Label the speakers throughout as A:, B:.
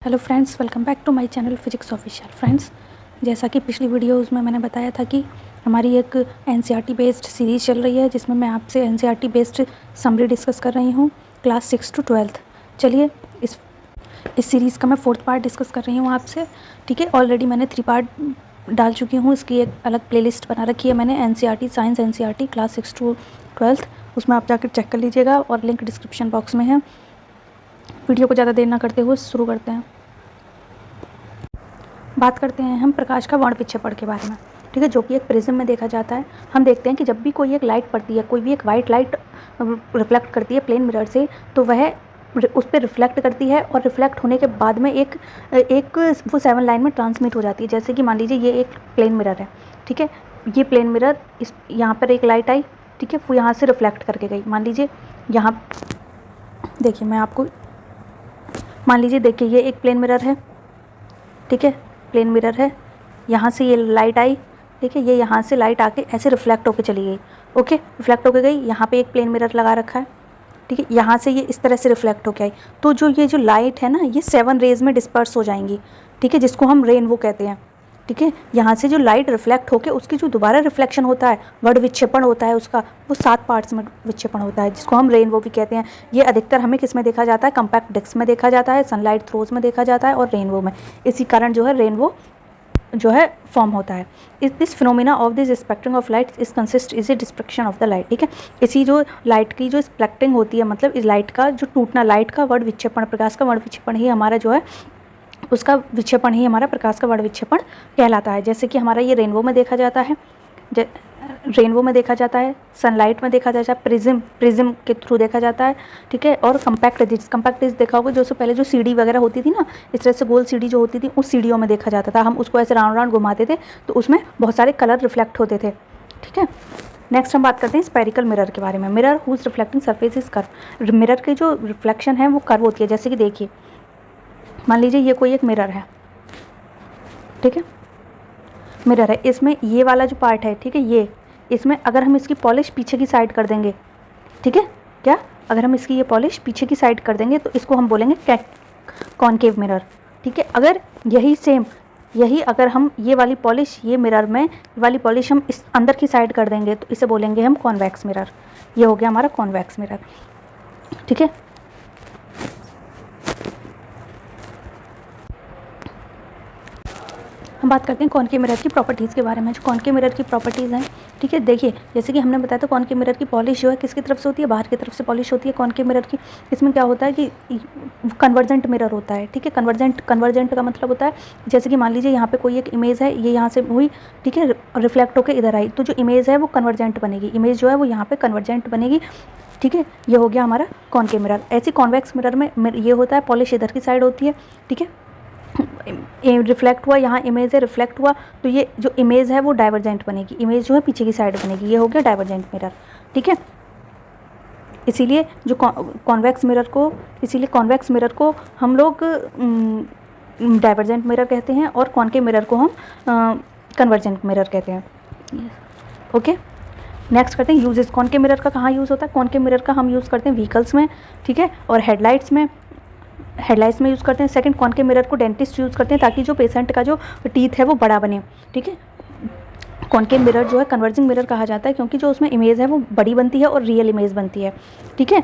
A: Hello friends, welcome back to my channel physics official. Friends, जैसा कि पिछली videos में मैंने बताया था कि हमारी एक एनसीईआरटी बेस्ड सीरीज़ चल रही है जिसमें मैं आपसे एनसीईआरटी बेस्ड समरी डिस्कस कर रही हूँ क्लास 6 to 12। चलिए इस सीरीज़ का मैं 4th पार्ट डिस्कस कर रही हूँ आपसे। ठीक है, ऑलरेडी मैंने 3 पार्ट डाल चुकी हूँ। इसकी एक अलग प्लेलिस्ट बना रखी है मैंने, NCERT science NCERT class 6 to 12। उसमें आप जाकर चेक कर लीजिएगा और लिंक डिस्क्रिप्शन बॉक्स में है। वीडियो को ज़्यादा देर ना करते हुए शुरू करते हैं। बात करते हैं हम प्रकाश का वर्ण विक्षेपण के बारे में। ठीक है, जो कि एक प्रिज्म में देखा जाता है। हम देखते हैं कि जब भी कोई एक लाइट पड़ती है, कोई भी एक वाइट लाइट रिफ्लेक्ट करती है प्लेन मिरर से, तो वह उस पर रिफ्लेक्ट करती है और रिफ्लेक्ट होने के बाद में एक वो 7 लाइन में ट्रांसमिट हो जाती है। जैसे कि मान लीजिए ये एक प्लेन मिरर है। ठीक है, ये प्लेन मिरर इस यहाँ पर एक लाइट आई। ठीक है, वो यहाँ से रिफ्लेक्ट करके गई। मान लीजिए यहाँ देखिए, मैं आपको मान लीजिए देखिए ये एक प्लेन मिरर है। ठीक है, प्लेन मिरर है, यहाँ से ये लाइट आई। ठीक है, ये यहाँ से लाइट आके ऐसे रिफ्लेक्ट होके चली गई। ओके, रिफ्लेक्ट होके गई। यहाँ पे एक प्लेन मिरर लगा रखा है। ठीक है, यहाँ से ये इस तरह से रिफ्लेक्ट होके आई। तो ये जो लाइट है ना, ये 7 रेज में डिस्पर्स हो जाएंगी। ठीक है, जिसको हम रेनबो कहते हैं। ठीक है, यहाँ से जो लाइट रिफ्लेक्ट होके उसकी जो दोबारा रिफ्लेक्शन होता है, वर्ण विक्षेपण होता है उसका, वो 7 पार्ट्स में विक्षेपण होता है, जिसको हम रेनबो भी कहते हैं। ये अधिकतर हमें किस में देखा जाता है? कम्पैक्ट डिस्क में देखा जाता है, सनलाइट थ्रोज में देखा जाता है और रेनबो में। इसी कारण जो है रेनबो जो है फॉर्म होता है। This phenomena of this spectrum of light is consist is a dispersion of the light. ठीक है, इसी जो लाइट की जो स्पेक्ट्रिंग होती है, मतलब इस लाइट का जो टूटना, लाइट का वर्ण विक्षेपण, प्रकाश का वर्ण विक्षेपण ही हमारा जो है उसका विक्षेपण ही हमारा प्रकाश का वर्ण विक्षेपण कहलाता है। जैसे कि हमारा ये रेनबो में देखा जाता है, रेनबो में देखा जाता है, सनलाइट में देखा जाता है, प्रिज्म के थ्रू देखा जाता है। ठीक है, और कम्पैक्ट डिस्क देखा होगा, जो उससे पहले जो सीढ़ी वगैरह होती थी ना, इस तरह से गोल सीढ़ी जो होती थी, उस सीढ़ियों में देखा जाता था। हम उसको ऐसे राउंड राउंड घुमाते थे तो उसमें बहुत सारे कलर रिफ्लेक्ट होते थे। ठीक है, नेक्स्ट हम बात करते हैं स्पेरिकल मिरर के बारे में। Mirror whose reflecting surface is curve. Mirror की जो रिफ्लेक्शन है वो कर्व होती है। जैसे कि देखिए, मान लीजिए ये कोई एक मिरर है। ठीक है, मिरर है, इसमें ये वाला जो पार्ट है, ठीक है, ये इसमें अगर हम इसकी पॉलिश पीछे की साइड कर देंगे, ठीक है, क्या अगर हम इसकी ये पॉलिश पीछे की साइड कर देंगे तो इसको हम बोलेंगे कॉनकेव मिरर। ठीक है, अगर यही अगर हम ये वाली पॉलिश, ये मिरर में वाली पॉलिश हम इस अंदर की साइड कर देंगे तो इसे बोलेंगे हम कॉन्वेक्स मिरर। ये हो गया हमारा कॉन्वेक्स मिरर। ठीक है, हम बात करते हैं कॉनकेव मिरर की प्रॉपर्टीज़ के बारे में। जो कॉनकेव मिरर की प्रॉपर्टीज़ हैं, ठीक है, देखिए जैसे कि हमने बताया था, कॉनकेव मिरर की पॉलिश जो है किसकी तरफ से होती है? बाहर की तरफ से पॉलिश होती है कॉनकेव मिरर की। इसमें क्या होता है कि कन्वर्जेंट मिरर होता है। ठीक है, कन्वर्जेंट का मतलब होता है, जैसे कि मान लीजिए यहाँ पे कोई एक इमेज है, ये यहाँ से हुई, ठीक है, रिफ्लेक्ट होकर इधर आई, तो जो इमेज है वो कन्वर्जेंट बनेगी, इमेज जो है वो यहाँ पर कन्वर्जेंट बनेगी। ठीक है, ये हो गया हमारा कॉनकेव मिरर। ऐसी कॉन्वेक्स मिरर में ये होता है, पॉलिश इधर की साइड होती है। ठीक है, रिफ्लेक्ट हुआ, यहाँ इमेज है, रिफ्लेक्ट हुआ, तो ये जो इमेज है वो डाइवर्जेंट बनेगी, इमेज जो है पीछे की साइड बनेगी। ये हो गया डाइवर्जेंट मिरर। ठीक है, इसीलिए जो कॉन्वेक्स मिरर को हम लोग डाइवर्जेंट मिरर कहते हैं और कॉनकेव मिरर को हम कन्वर्जेंट मिरर कहते हैं। ओके, नेक्स्ट करते हैं यूजेस। कॉनकेव मिरर का कहाँ यूज़ होता है? कॉनकेव मिरर का हम यूज़ करते हैं व्हीकल्स में, ठीक है, और हेडलाइट्स में यूज़ करते हैं। सेकंड, कॉनकेव मिरर को डेंटिस्ट यूज़ करते हैं ताकि जो पेशेंट का जो टीथ है वो बड़ा बने। ठीक है, कॉनकेव मिरर जो है कन्वर्जिंग मिरर कहा जाता है क्योंकि जो उसमें इमेज है वो बड़ी बनती है और रियल इमेज बनती है। ठीक है,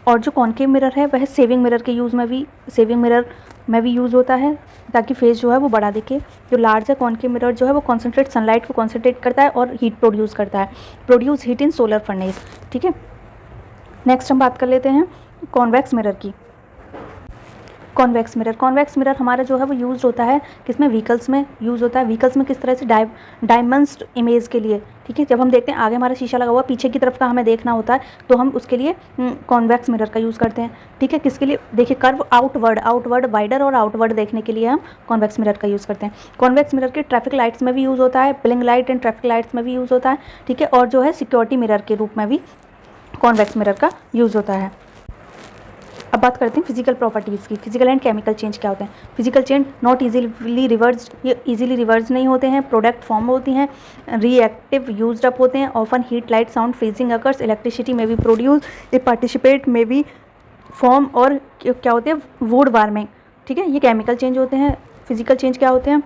A: और जो कॉनकेव मिरर है वह सेविंग मिरर में भी यूज़ होता है ताकि फेस जो है वो बड़ा दिखे। जो लार्ज है कॉनकेव मिरर जो है वो कॉन्सेंट्रेट सनलाइट को कॉन्सेंट्रेट करता है और हीट प्रोड्यूस करता है, produce heat in solar furnace. ठीक है, नेक्स्ट हम बात कर लेते हैं कॉन्वेक्स मिरर की। कॉन्वेक्स मिरर हमारा जो है वो यूज़ होता है किसमें? व्हीकल्स में यूज़ होता है। व्हीकल्स में किस तरह से? डायमंड्स इमेज के लिए। ठीक है, जब हम देखते हैं आगे हमारा शीशा लगा हुआ, पीछे की तरफ का हमें देखना होता है तो हम उसके लिए कॉन्वेक्स मिरर का यूज़ करते हैं। ठीक है, किसके लिए? देखिए, कर्व आउटवर्ड वाइडर और आउटवर्ड देखने के लिए हम कॉन्वेक्स मिरर का यूज़ करते हैं। कॉन्वेक्स मिरर के ट्रैफिक लाइट्स में भी यूज़ होता है, blink light and traffic lights में भी यूज़ होता है। ठीक है, और जो है सिक्योरिटी मिरर के रूप में भी कॉन्वेक्स मिरर का यूज़ होता है। अब बात करते हैं फिजिकल प्रॉपर्टीज़ की। फिजिकल एंड केमिकल चेंज क्या होते हैं? Physical change not easily reverse, ये इजीली रिवर्स नहीं होते हैं, प्रोडक्ट फॉर्म होती हैं, रिएक्टिव यूज्ड अप होते हैं, often heat light sound freezing occurs, electricity में भी प्रोड्यूस, ए पार्टिसिपेट में भी फॉर्म, और क्या होते हैं? वुड वार्मिंग, ठीक है। ये केमिकल चेंज होते हैं। फिजिकल चेंज क्या होते हैं?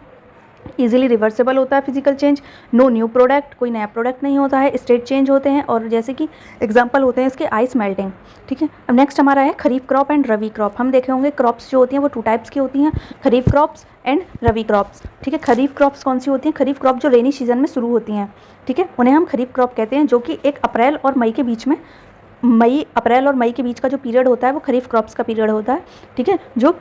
A: इजीली रिवर्सेबल होता है physical change, no new product, कोई नया प्रोडक्ट नहीं होता है, स्टेट चेंज होते हैं, और जैसे कि एग्जांपल होते हैं इसके आइस मेल्टिंग। ठीक है। अब नेक्स्ट हमारा है खरीफ क्रॉप एंड रबी क्रॉप। हम देखे होंगे क्रॉप्स जो होती हैं वो 2 टाइप्स की होती हैं, खरीफ क्रॉप्स एंड रबी क्रॉप्स। ठीक है। खरीफ क्रॉप्स कौन सी होती हैं? खरीफ क्रॉप जो रेनी सीजन में शुरू होती हैं, ठीक है, उन्हें हम खरीफ क्रॉप कहते हैं, जो कि एक अप्रैल और मई के बीच में, अप्रैल और मई के बीच का जो पीरियड होता है वो खरीफ क्रॉप्स का पीरियड होता है। ठीक है, जो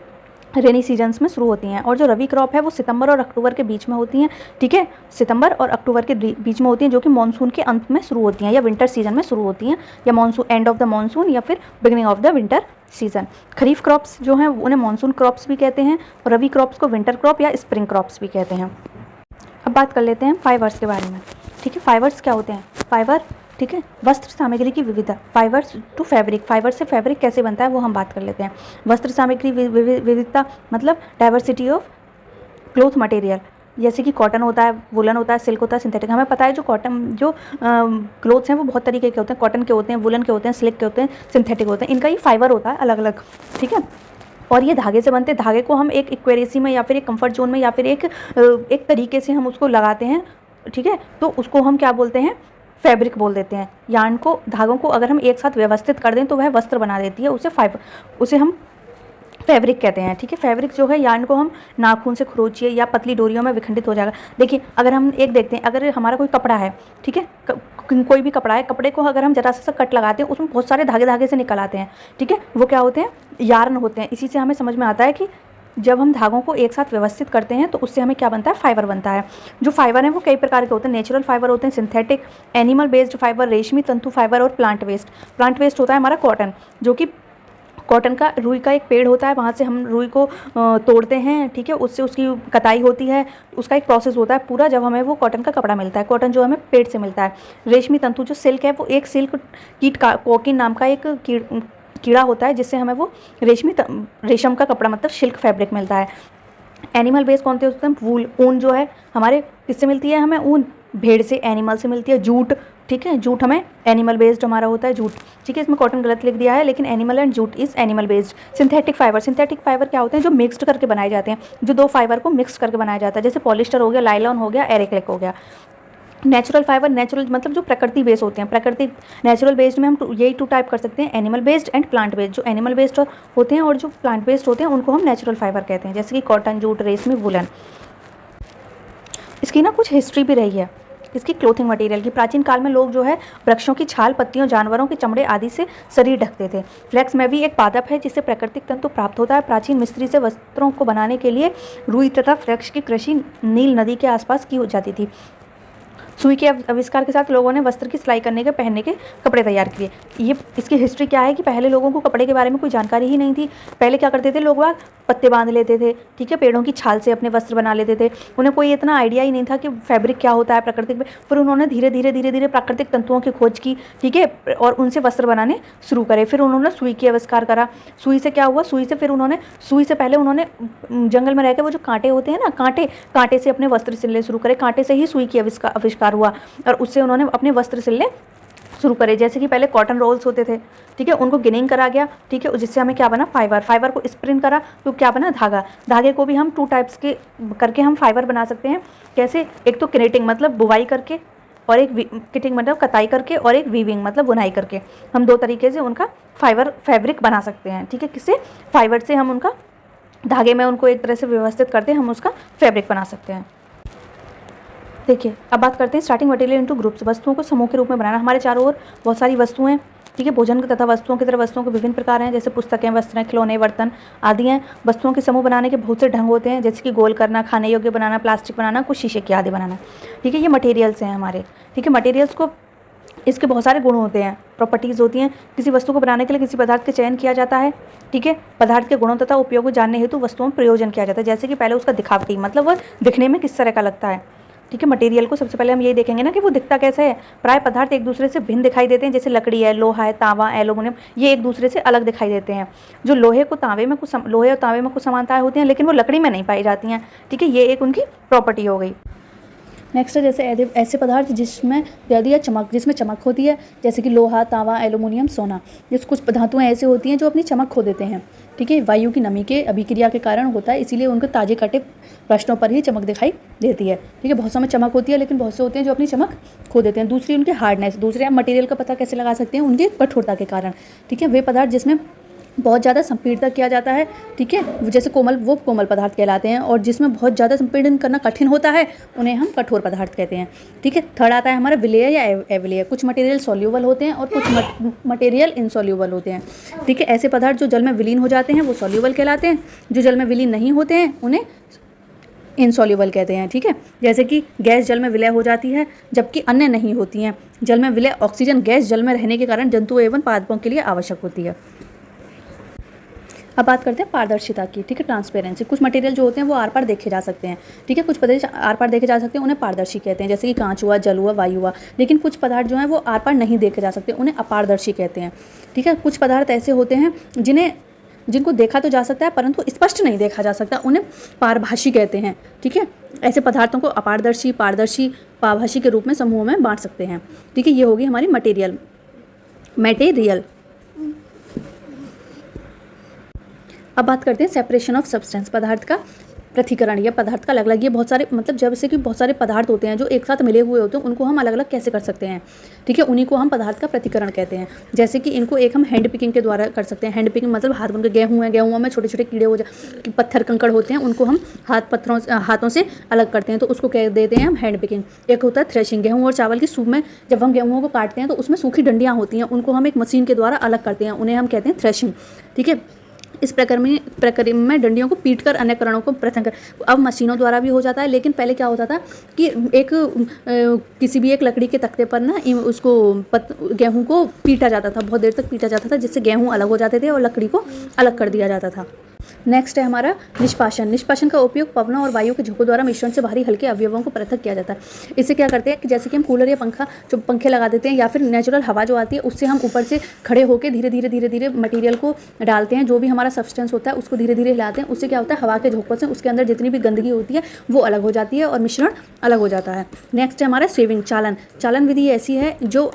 A: रेनी सीजन्स में शुरू होती हैं। और जो रबी क्रॉप है वो सितंबर और अक्टूबर के बीच में होती हैं। ठीक है, सितंबर और अक्टूबर के बीच में होती हैं, जो कि मानसून के अंत में शुरू होती हैं या विंटर सीजन में शुरू होती हैं, या monsoon end of the monsoon या फिर beginning of the winter season. Kharif crops जो हैं उन्हें मानसून क्रॉप्स भी कहते हैं, और रबी क्रॉप्स को विंटर क्रॉप या स्प्रिंग क्रॉप्स भी कहते हैं। अब बात कर लेते हैं फाइबर्स के बारे में। ठीक है, फाइबर्स क्या होते हैं? फाइबर, ठीक है, वस्त्र सामग्री की विविधता, फाइबर्स टू फैब्रिक, फाइबर से फैब्रिक कैसे बनता है वो हम बात कर लेते हैं। वस्त्र सामग्री विविधता मतलब डाइवर्सिटी ऑफ क्लोथ मटेरियल, जैसे कि कॉटन होता है, वुलन होता है, सिल्क होता है, सिंथेटिक। हमें पता है जो कॉटन जो क्लोथ्स हैं वो बहुत तरीके के होते हैं, कॉटन के होते हैं, वुलन के होते हैं, सिल्क के होते हैं, सिंथेटिक होते हैं। इनका ये फाइबर होता है अलग अलग। ठीक है, और ये धागे से बनते हैं। धागे को हम एक एक्वेरेसी में या फिर एक कंफर्ट जोन में या फिर एक तरीके से हम उसको लगाते हैं। ठीक है, तो उसको हम क्या बोलते हैं? फैब्रिक बोल देते हैं। यार्न को, धागों को अगर हम एक साथ व्यवस्थित कर दें तो वह वस्त्र बना देती है, उसे हम फैब्रिक कहते हैं। ठीक है, फैब्रिक जो है यार्न को हम नाखून से खरोचिए या पतली डोरियों में विखंडित हो जाएगा। देखिए, अगर हम एक देखते हैं, अगर हमारा कोई कपड़ा है, ठीक है, कोई भी कपड़ा है, कपड़े को अगर हम जरा सा कट लगाते हैं उसमें बहुत सारे धागे धागे से निकल आते हैं। ठीक है, वो क्या होते हैं? यार्न होते हैं। इसी से हमें समझ में आता है कि जब हम धागों को एक साथ व्यवस्थित करते हैं तो उससे हमें क्या बनता है? फाइबर बनता है। जो फाइबर हैं वो कई प्रकार के होते हैं। नेचुरल फाइबर होते हैं, सिंथेटिक, एनिमल बेस्ड फाइबर, रेशमी तंतु फाइबर, और प्लांट वेस्ट। प्लांट वेस्ट होता है हमारा कॉटन, जो कि कॉटन का, रुई का एक पेड़ होता है, वहाँ से हम रुई को तोड़ते हैं। ठीक है, उससे उसकी कताई होती है, उसका एक प्रोसेस होता है पूरा, जब हमें वो कॉटन का कपड़ा मिलता है। कॉटन जो हमें पेड़ से मिलता है। रेशमी तंतु जो सिल्क है वो एक सिल्क कीट का, कोकिन नाम का एक कीड़ा होता है, जिससे हमें वो रेशम का कपड़ा मतलब सिल्क फैब्रिक मिलता है। एनिमल बेस कौन से होते हैं? वूल, ऊन जो है हमारे किससे मिलती है? हमें ऊन भेड़ से, एनिमल से मिलती है। जूट, ठीक है, जूट हमें एनिमल बेस्ड हमारा होता है जूट। ठीक है, इसमें कॉटन गलत लिख दिया है, लेकिन animal and jute is animal based. Synthetic fibre, synthetic fibre क्या होते हैं? जो मिक्सड करके बनाए जाते हैं, जो दो फाइबर को मिक्स करके बनाया जाता है, जैसे पॉलिस्टर हो गया, लाइलॉन हो गया, एरिक्लिक हो गया। नेचुरल फाइबर, नेचुरल मतलब जो प्रकृति बेस्ड होते हैं, प्रकृति नेचुरल बेस्ड में हम यही 2 टाइप कर सकते हैं, animal based and plant based. जो एनिमल बेस्ड होते हैं और जो प्लांट बेस्ड होते हैं उनको हम नेचुरल फाइबर कहते हैं, जैसे कि कॉटन, जूट, रेशमी, वुलन। इसकी ना कुछ हिस्ट्री भी रही है इसकी क्लोथिंग मटेरियल की। प्राचीन काल में लोग जो है वृक्षों की छाल, पत्तियों, जानवरों के चमड़े आदि से शरीर ढकते थे। फ्लेक्स में भी एक पादप है जिससे प्राकृतिक तंतु प्राप्त होता है। प्राचीन मिस्त्री से वस्त्रों को बनाने के लिए रुई तथा फ्लेक्स की कृषि नील नदी के आसपास की जाती थी। सुई के आविष्कार के साथ लोगों ने वस्त्र की सिलाई करने के, पहनने के कपड़े तैयार किए। ये इसकी हिस्ट्री क्या है कि पहले लोगों को कपड़े के बारे में कोई जानकारी ही नहीं थी। पहले क्या करते थे लोग? पत्ते बांध लेते थे, ठीक है, पेड़ों की छाल से अपने वस्त्र बना लेते थे। उन्हें कोई इतना आइडिया ही नहीं था कि फैब्रिक क्या होता है प्राकृतिक में। फिर उन्होंने धीरे धीरे प्राकृतिक तंतुओं की खोज की, ठीक है, और उनसे वस्त्र बनाने शुरू करे। फिर उन्होंने सुई की आविष्कार करा। सुई से क्या हुआ? सुई से पहले उन्होंने जंगल में रहकर वो जो कांटे होते हैं ना, कांटे से अपने वस्त्र सिलने शुरू करे। कांटे से ही सुई की आविष्कार हुआ और उससे उन्होंने अपने वस्त्र सिलने शुरू करे। जैसे कि पहले कॉटन रोल्स होते थे, ठीक है, उनको गिनिंग करा गया, ठीक है, जिससे हमें क्या बना? फाइबर को स्प्रिन करा तो क्या बना? धागा। धागे को भी हम 2 टाइप्स के करके हम फाइबर बना सकते हैं। कैसे? एक तो किनेटिंग मतलब बुवाई करके, और एक किटिंग मतलब कताई करके, और एक वीविंग मतलब बुनाई करके। हम 2 तरीके से उनका फैब्रिक बना सकते हैं। ठीक है, किससे? फाइबर से हम उनका धागे में उनको एक तरह से व्यवस्थित करते हैं, हम उसका फैब्रिक बना सकते हैं। देखिए, अब बात करते हैं स्टार्टिंग मटेरियल इनटू ग्रुप्स। वस्तुओं को समूह के रूप में बनाना। हमारे चारों ओर बहुत सारी वस्तुएं, ठीक है, भोजन तथा वस्तुओं की तरह वस्तुओं के विभिन्न प्रकार हैं, जैसे पुस्तकें, वस्त्र, खिलौने, बर्तन आदि हैं। वस्तुओं के समूह बनाने के बहुत से ढंग होते हैं, जैसे कि गोल करना, खाने योग्य बनाना, प्लास्टिक बनाना, कुछ शीशे के आदि बनाना। ठीक है, ये मटेरियल्स हैं हमारे। ठीक है, मटेरियल्स को, इसके बहुत सारे गुण होते हैं, प्रॉपर्टीज़ होती हैं। किसी वस्तु को बनाने के लिए किसी पदार्थ का चयन किया जाता है। ठीक है, पदार्थ के गुणों तथा उपयोग को जानने हेतु वस्तुओं में प्रयोजन किया जाता है। जैसे कि पहले उसका दिखावटी मतलब वह दिखने में किस तरह का लगता है। ठीक है, मटेरियल को सबसे पहले हम यही देखेंगे ना कि वो दिखता कैसे है। प्राय पदार्थ एक दूसरे से भिन्न दिखाई देते हैं, जैसे लकड़ी है, लोहा है, तांबा, एल्यूमिनियम, ये एक दूसरे से अलग दिखाई देते हैं। जो लोहे और तांबे में कुछ समानताएं होती हैं, लेकिन वो लकड़ी में नहीं पाई जाती हैं। ठीक है, ये एक उनकी प्रॉपर्टी हो गई। नेक्स्ट है जैसे ऐसे पदार्थ जिसमें यदि जिसमें चमक होती है, जैसे कि लोहा, तांबा, एल्यूमिनियम, सोना। जैसे कुछ धातुएं ऐसे होती हैं जो अपनी चमक खो देते हैं, ठीक है, वायु की नमी के अभिक्रिया के कारण होता है, इसीलिए उनको ताजे कटे प्रश्नों पर ही चमक दिखाई देती है, ठीक है। बहुत समय चमक होती है, लेकिन बहुत से होते हैं जो अपनी चमक खो देते हैं। दूसरी उनकी हार्डनेस, दूसरे आप मटेरियल का पता कैसे लगा सकते हैं, उनकी कठोरता के कारण, ठीक है। वे पदार्थ जिसमें बहुत ज़्यादा संपीड़ित किया जाता है, ठीक है, जैसे वो कोमल पदार्थ कहलाते हैं, और जिसमें बहुत ज़्यादा संपीड़न करना कठिन होता है उन्हें हम कठोर पदार्थ कहते हैं, ठीक है। थर्ड आता है हमारा विलेय या एविलेय। कुछ मटेरियल सॉल्यूबल होते हैं और कुछ मटेरियल इनसॉल्यूबल होते हैं, ठीक है। ऐसे पदार्थ जो जल में विलीन हो जाते हैं वो सॉल्यूबल कहलाते हैं, जो जल में विलीन नहीं होते हैं उन्हें इनसॉल्यूबल कहते हैं, ठीक है। जैसे कि गैस जल में विलय हो जाती है जबकि अन्य नहीं होती हैं। जल में विलय ऑक्सीजन गैस जल में रहने के कारण जंतुओं एवं पादपों के लिए आवश्यक होती है। अब बात करते हैं पारदर्शिता की, ठीक है, ट्रांसपेरेंसी। कुछ मटेरियल जो होते हैं वो आर पार देखे जा सकते हैं, ठीक है, कुछ पदार्थ आर पार देखे जा सकते हैं, उन्हें पारदर्शी कहते हैं, जैसे कि कांच हुआ, जल हुआ, वायु हुआ। लेकिन कुछ पदार्थ जो हैं वो आर पार नहीं देखे जा सकते, उन्हें अपारदर्शी कहते हैं, ठीक है। कुछ पदार्थ ऐसे होते हैं जिनको देखा तो जा सकता है परंतु स्पष्ट नहीं देखा जा सकता, उन्हें पारभाषी कहते हैं, ठीक है। ऐसे पदार्थों को अपारदर्शी, पारदर्शी, पारभाषी के रूप में समूहों में बांट सकते हैं, ठीक है। ये होगी हमारी मटेरियल। अब बात करते हैं सेपरेशन ऑफ सब्सटेंस, पदार्थ का पृथक्करण या पदार्थ का अलग अलग। ये बहुत सारे जैसे कि बहुत सारे पदार्थ होते हैं जो एक साथ मिले हुए होते हैं, उनको हम अलग अलग कैसे कर सकते हैं, ठीक है, उन्हीं को हम पदार्थ का पृथक्करण कहते हैं। जैसे कि इनको एक हम हैंड पिकिंग के द्वारा कर सकते हैं। हैंड पिकिंग मतलब हाथ बन के गेहूँ में छोटे छोटे कीड़े पत्थर कंकड़ होते हैं, उनको हम हाथों से अलग करते हैं, तो उसको कह देते हैं हम हैंड पिकिंग। एक होता है थ्रेशिंग। गेहूँ और चावल की सूप में जब हम गेहूँ को काटते हैं तो उसमें सूखी डंडियाँ होती हैं, उनको हम एक मशीन के द्वारा अलग करते हैं, उन्हें हम कहते हैं थ्रेशिंग, ठीक है। इस प्रक्रिया में डंडियों को पीटकर अन्य कणों को पृथक कर, अब मशीनों द्वारा भी हो जाता है, लेकिन पहले क्या होता था कि किसी भी एक लकड़ी के तख्ते पर ना उसको गेहूं को पीटा जाता था, बहुत देर तक पीटा जाता था, जिससे गेहूं अलग हो जाते थे और लकड़ी को अलग कर दिया जाता था। नेक्स्ट है हमारा निष्पाशन। निष्पाशन का उपयोग पवनों और वायु के झोंकों द्वारा मिश्रण से बाहरी हल्के अवयवों को पृथक किया जाता है। इससे क्या करते हैं कि जैसे कि हम कूलर या पंखे लगा देते हैं, या फिर नेचुरल हवा जो आती है उससे हम ऊपर से खड़े होकर धीरे धीरे मटेरियल को डालते हैं, जो भी हमारा सब्सटेंस होता है उसको धीरे धीरे हिलाते हैं। उससे क्या होता है, हवा के झोंकों से उसके अंदर जितनी भी गंदगी होती है वो अलग हो जाती है और मिश्रण अलग हो जाता है। नेक्स्ट है हमारा सेविंग। चालन विधि ऐसी है जो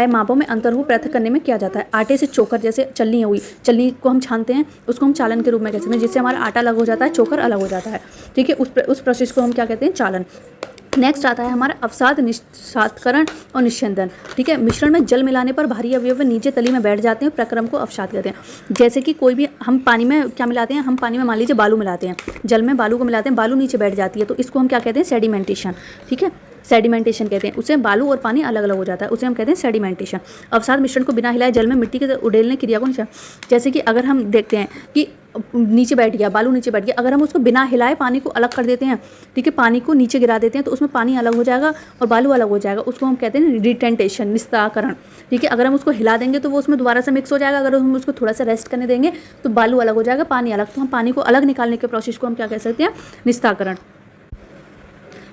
A: मापों में अंतर को पृथक करने में किया जाता है। आटे से चोकर, जैसे चलनी हुई, चलनी को हम छानते हैं, उसको हम चालन के रूप में कह सकते हैं, जिससे हमारा आटा अलग हो जाता है, चोकर अलग हो जाता है, ठीक है। उस प्रोसेस को हम क्या कहते हैं, चालन। नेक्स्ट आता है हमारा अवसाद, निस्सातकरण और निस्यंदन, ठीक है। मिश्रण में जल मिलाने पर भारी अवयव नीचे तली में बैठ जाते हैं, प्रक्रम को अवसाद कहते हैं। जैसे कि कोई भी हम पानी में क्या मिलाते हैं, हम पानी में मान लीजिए बालू मिलाते हैं, जल में बालू को मिलाते हैं, बालू नीचे बैठ जाती है, तो इसको हम क्या कहते हैं, सेडिमेंटेशन, ठीक है, सेडिमेंटेशन कहते हैं। उससे बालू और पानी अलग अलग हो जाता है, उसे हम कहते हैं सेडिमेंटेशन। अवसाद मिश्रण को बिना हिलाए जल में मिट्टी के उड़ेलने क्रिया को जैसे कि अगर हम देखते हैं कि नीचे बैठ गया, बालू नीचे बैठ गया, अगर हम उसको बिना हिलाए पानी को अलग कर देते हैं, ठीक है, पानी को नीचे गिरा देते हैं, तो उसमें पानी अलग हो जाएगा और बालू अलग हो जाएगा, उसको हम कहते हैं रिटेंटेशन, निस्तारण, ठीक है। अगर हम उसको हिला देंगे तो वो उसमें दोबारा से मिक्स हो जाएगा, अगर हम उसको थोड़ा सा रेस्ट करने देंगे तो बालू अलग हो जाएगा, पानी अलग, तो हम पानी को अलग निकालने के प्रोसेस को हम क्या कह सकते हैं, निस्तारण।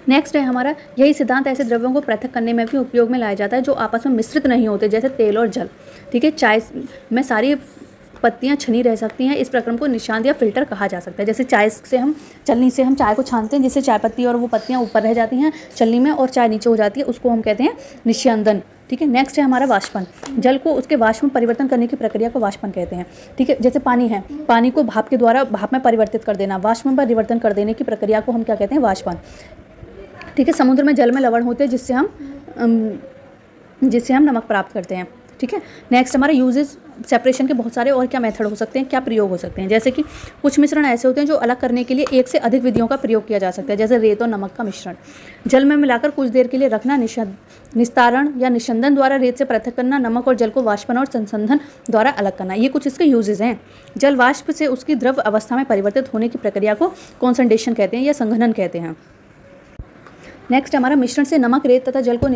A: नेक्स्ट है हमारा, यही सिद्धांत ऐसे द्रव्यों को पृथक करने में भी उपयोग में लाया जाता है जो आपस में मिश्रित नहीं होते, जैसे तेल और जल, ठीक है। चाय में सारी पत्तियां छनी रह सकती हैं, इस प्रक्रम को निशांत या फिल्टर कहा जा सकता है। जैसे चलनी से हम चाय को छानते हैं, जिससे चाय पत्ती और वो पत्तियां ऊपर रह जाती हैं चलनी में और चाय नीचे हो जाती है, उसको हम कहते हैं निस्यंदन, ठीक है। नेक्स्ट है हमारा वाष्पन। जल को उसके वाष्प में परिवर्तन करने की प्रक्रिया को वाष्पन कहते हैं, ठीक है। जैसे पानी है, पानी को भाप के द्वारा भाप में परिवर्तित कर देना, वाष्प में परिवर्तन कर देने की प्रक्रिया को हम क्या कहते हैं, वाष्पन, ठीक है। समुद्र में जल में लवण होते हैं जिससे हम नमक प्राप्त करते हैं, ठीक है। नेक्स्ट हमारा यूजेस। सेपरेशन के बहुत सारे और क्या मेथड हो सकते हैं, क्या प्रयोग हो सकते हैं, जैसे कि कुछ मिश्रण ऐसे होते हैं जो अलग करने के लिए एक से अधिक विधियों का प्रयोग किया जा सकता है, जैसे रेत और नमक का मिश्रण। जल में मिलाकर कुछ देर के लिए रखना, निस्तारण या निस्यंदन द्वारा रेत से पृथक करना, नमक और जल को वाष्पन और संसंधन द्वारा अलग करना, ये कुछ इसके यूजेस हैं। जल वाष्प से उसकी द्रव अवस्था में परिवर्तित होने की प्रक्रिया को कॉन्सनट्रेशन कहते हैं या संघनन कहते हैं। नेक्स्ट हमारा मिश्रण से नमक, रेत तथा जल को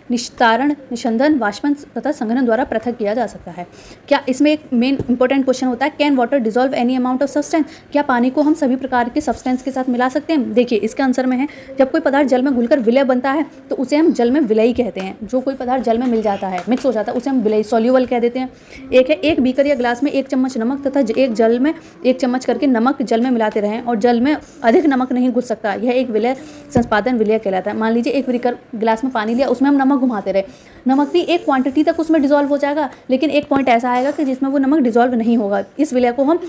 A: निस्तारण, निस्संदन, वाष्पन तथा संघनन द्वारा पृथक किया जा सकता है। क्या इसमें एक मेन इंपॉर्टेंट क्वेश्चन होता है, can water dissolve any amount of substance, क्या पानी को हम सभी प्रकार के सब्सटेंस के साथ मिला सकते हैं? देखिए इसका आंसर में है, जब कोई पदार्थ जल में घुलकर विलय बनता है तो उसे हम जल में विलयी कहते हैं। जो कोई पदार्थ जल में मिल जाता है, मिक्स हो जाता है, उसे हम विलयी सॉल्यूबल कह देते हैं। एक है, एक बीकर या ग्लास में 1 चम्मच नमक तथा एक जल में 1 चम्मच करके नमक जल में मिलाते रहें और जल में अधिक नमक नहीं घुल सकता, यह एक विलय संपादन विलय कहलाता है। मान लीजिए एक बीकर गिलास में पानी लिया, उसमें हम नमक घुमाते रहे, नमक भी एक क्वांटिटी तक उसमें डिजोल्व हो जाएगा, लेकिन एक पॉइंट ऐसा आएगा कि जिसमें वो नमक डिजोल्व नहीं होगा। इस विलय को हम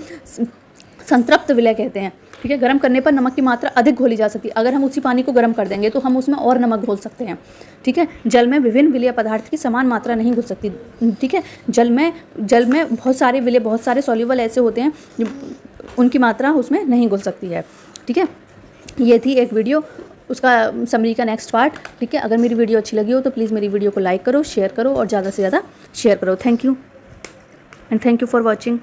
A: संतृप्त विलय कहते हैं। ठीक है, गर्म करने पर नमक की मात्रा अधिक घोली जा सकती है। अगर हम उसी पानी को गर्म कर देंगे तो हम उसमें और नमक घोल सकते हैं। ठीक है, जल में विभिन्न विलय पदार्थ की समान मात्रा नहीं घुल सकती। ठीक है, जल में बहुत सारे विलय, बहुत सारे सॉल्यूबल ऐसे होते हैं उनकी मात्रा उसमें नहीं घुल सकती है। ठीक है, ये थी एक वीडियो, उसका समरी का नेक्स्ट पार्ट। ठीक है, अगर मेरी वीडियो अच्छी लगी हो तो प्लीज़ मेरी वीडियो को लाइक करो, शेयर करो और ज़्यादा से ज़्यादा शेयर करो। Thank you and thank you for watching.